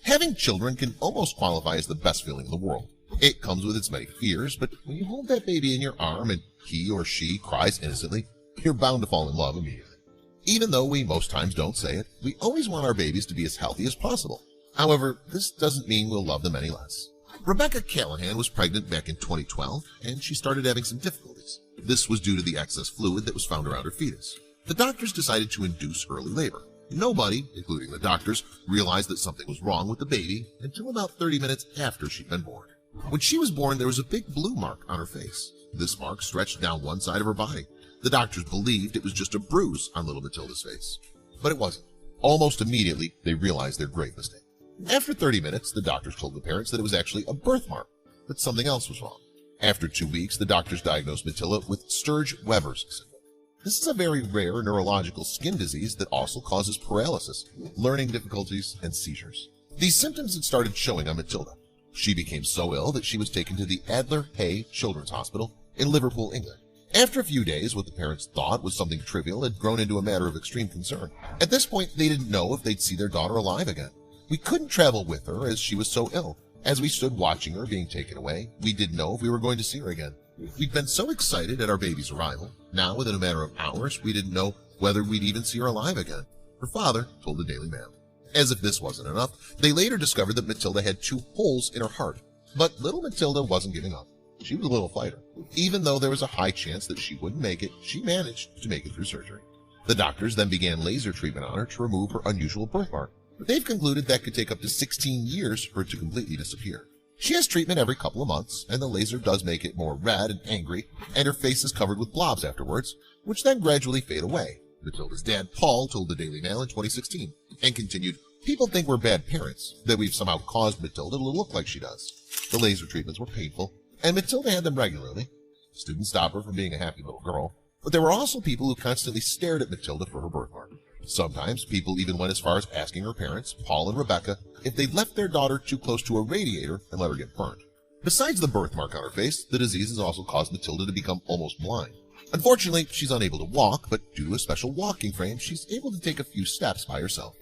Having children can almost qualify as the best feeling in the world. It comes with its many fears, but when you hold that baby in your arm and he or she cries innocently, you're bound to fall in love immediately. Even though we most times don't say it, we always want our babies to be as healthy as possible. However, this doesn't mean we'll love them any less. Rebecca Callahan was pregnant back in 2012, and she started having some difficulties. This was due to the excess fluid that was found around her fetus. The doctors decided to induce early labor. Nobody, including the doctors, realized that something was wrong with the baby until about 30 minutes after she'd been born. When she was born, there was a big blue mark on her face. This mark stretched down one side of her body. The doctors believed it was just a bruise on little Matilda's face. But it wasn't. Almost immediately, they realized their grave mistake. After 30 minutes, the doctors told the parents that it was actually a birthmark, but something else was wrong. After 2 weeks, the doctors diagnosed Matilda with Sturge-Weber's syndrome. This is a very rare neurological skin disease that also causes paralysis, learning difficulties, and seizures. These symptoms had started showing on Matilda. She became so ill that she was taken to the Adler Hay Children's Hospital in Liverpool, England. After a few days, what the parents thought was something trivial had grown into a matter of extreme concern. At this point, they didn't know if they'd see their daughter alive again. We couldn't travel with her as she was so ill. As we stood watching her being taken away, we didn't know if we were going to see her again. We'd been so excited at our baby's arrival. Now, within a matter of hours, we didn't know whether we'd even see her alive again. Her father told the Daily Mail. As if this wasn't enough, they later discovered that Matilda had 2 holes in her heart. But little Matilda wasn't giving up. She was a little fighter. Even though there was a high chance that she wouldn't make it, she managed to make it through surgery. The doctors then began laser treatment on her to remove her unusual birthmark. But they've concluded that could take up to 16 years for it to completely disappear. She has treatment every couple of months, and the laser does make it more red and angry, and her face is covered with blobs afterwards, which then gradually fade away. Matilda's dad, Paul, told the Daily Mail in 2016, and continued, "People think we're bad parents, that we've somehow caused Matilda to look like she does." The laser treatments were painful, and Matilda had them regularly. This didn't stop her from being a happy little girl, but there were also people who constantly stared at Matilda for her birthmark. Sometimes people even went as far as asking her parents, Paul and Rebecca, if they'd left their daughter too close to a radiator and let her get burned. Besides the birthmark on her face, the disease has also caused Matilda to become almost blind. Unfortunately, she's unable to walk, but due to a special walking frame, she's able to take a few steps by herself.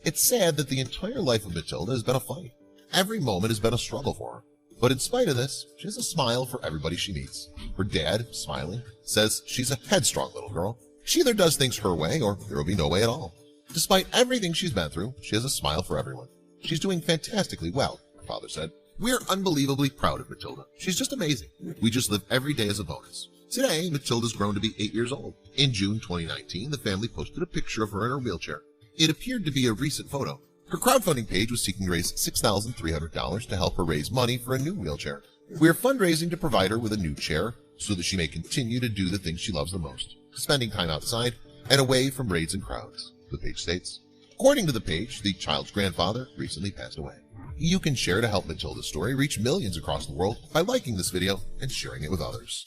It's sad that the entire life of Matilda has been a fight. Every moment has been a struggle for her. But in spite of this, she has a smile for everybody she meets. Her dad, smiling, says she's a headstrong little girl. She either does things her way or there will be no way at all. Despite everything she's been through, she has a smile for everyone. She's doing fantastically well, her father said. We're unbelievably proud of Matilda. She's just amazing. We just live every day as a bonus. Today, Matilda's grown to be 8 years old. In June 2019, the family posted a picture of her in her wheelchair. It appeared to be a recent photo. Her crowdfunding page was seeking to raise $6,300 to help her raise money for a new wheelchair. We are fundraising to provide her with a new chair so that she may continue to do the things she loves the most, spending time outside and away from raids and crowds, the page states. According to the page, the child's grandfather recently passed away. You can share to help Matilda's story reach millions across the world by liking this video and sharing it with others.